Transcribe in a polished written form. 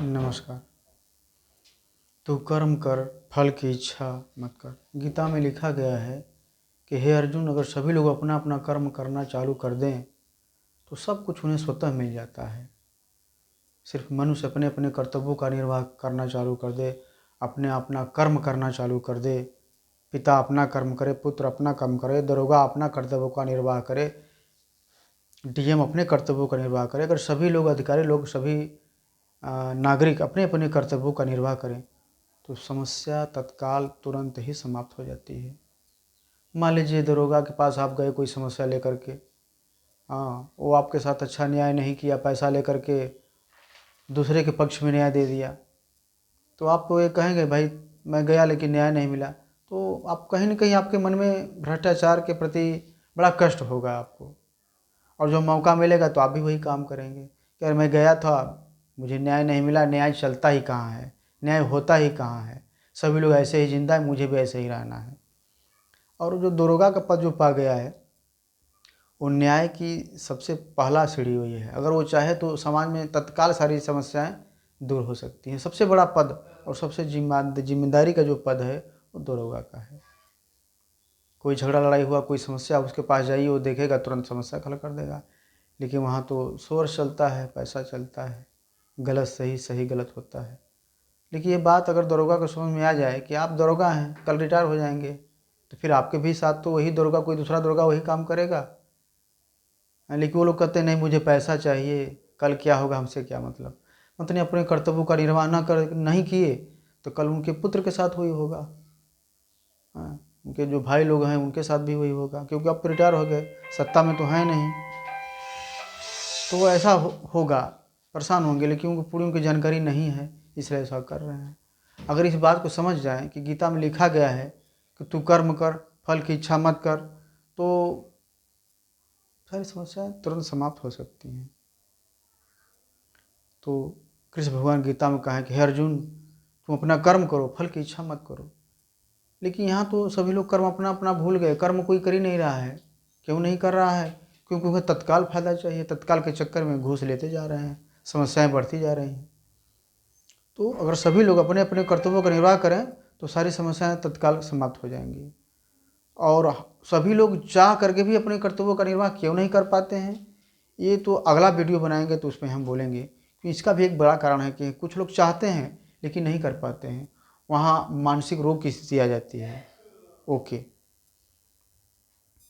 नमस्कार। तू कर्म कर, फल की इच्छा मत कर। गीता में लिखा गया है कि हे अर्जुन, अगर सभी लोग अपना अपना कर्म करना चालू कर दें तो सब कुछ उन्हें स्वतः मिल जाता है। सिर्फ मनुष्य अपने अपने कर्तव्यों का निर्वाह करना चालू कर दे, अपने अपना कर्म करना चालू कर दे। पिता अपना कर्म करे, पुत्र अपना कर्म करे, दरोगा अपना कर्तव्यों का निर्वाह करे, डीएम अपने कर्तव्यों का निर्वाह करे। अगर सभी लोग, अधिकारी लोग, सभी नागरिक अपने अपने कर्तव्यों का निर्वाह करें तो समस्या तत्काल तुरंत ही समाप्त हो जाती है। मान लीजिए दरोगा के पास आप गए कोई समस्या लेकर के, वो आपके साथ अच्छा न्याय नहीं किया, पैसा लेकर के दूसरे के पक्ष में न्याय दे दिया, तो आप तो ये कहेंगे भाई मैं गया लेकिन न्याय नहीं मिला। तो आप कहीं ना कहीं आपके मन में भ्रष्टाचार के प्रति बड़ा कष्ट होगा आपको, और जो मौका मिलेगा तो आप भी वही काम करेंगे कि अरे मैं गया था, मुझे न्याय नहीं मिला, न्याय चलता ही कहाँ है, न्याय होता ही कहाँ है, सभी लोग ऐसे ही जिंदा है, मुझे भी ऐसे ही रहना है। और जो दरोगा का पद जो पा गया है वो न्याय की सबसे पहला सीढ़ी हुई है। अगर वो चाहे तो समाज में तत्काल सारी समस्याएं दूर हो सकती हैं। सबसे बड़ा पद और सबसे जिम्मेदारी का जो पद है वो दरोगा का है। कोई झगड़ा लड़ाई हुआ, कोई समस्या, उसके पास जाइए, वो देखेगा तुरंत समस्या हल कर देगा। लेकिन वहाँ तो सोर्स चलता है, पैसा चलता है, गलत सही, सही गलत होता है। लेकिन ये बात अगर दरोगा को समझ में आ जाए कि आप दरोगा हैं, कल रिटायर हो जाएंगे, तो फिर आपके भी साथ तो वही दरोगा, कोई दूसरा दरोगा वही काम करेगा। लेकिन वो लोग कहते हैं नहीं मुझे पैसा चाहिए, कल क्या होगा हमसे क्या मतलब। मतलब अपने कर्तव्यों का निर्वाह नहीं किए तो कल उनके पुत्र के साथ वही होगा, उनके जो भाई लोग हैं उनके साथ भी वही होगा, क्योंकि अब तो रिटायर हो गए, सत्ता में तो है नहीं। तो वो ऐसा होगा, परेशान होंगे, लेकिन उनको पूरी उनकी जानकारी नहीं है, इसलिए ऐसा कर रहे हैं। अगर इस बात को समझ जाएं कि गीता में लिखा गया है कि तू कर्म कर, फल की इच्छा मत कर, तो सारी समस्याएं तुरंत समाप्त हो सकती हैं। तो कृष्ण भगवान गीता में कहा है कि हे अर्जुन, तुम अपना कर्म करो, फल की इच्छा मत करो। लेकिन यहाँ तो सभी लोग कर्म अपना अपना भूल गए, कर्म कोई कर ही नहीं रहा है। क्यों नहीं कर रहा है? क्योंकि उन्हें तत्काल फायदा चाहिए, तत्काल के चक्कर में घूस लेते जा रहे हैं, समस्याएं बढ़ती जा रही हैं। तो अगर सभी लोग अपने अपने कर्तव्यों का निर्वाह करें तो सारी समस्याएं तत्काल समाप्त हो जाएंगी। और सभी लोग चाह करके भी अपने कर्तव्यों का निर्वाह क्यों नहीं कर पाते हैं, ये तो अगला वीडियो बनाएंगे तो उसमें हम बोलेंगे कि इसका भी एक बड़ा कारण है कि कुछ लोग चाहते हैं लेकिन नहीं कर पाते हैं, वहाँ मानसिक रोग की स्थिति आ जाती है। ओके।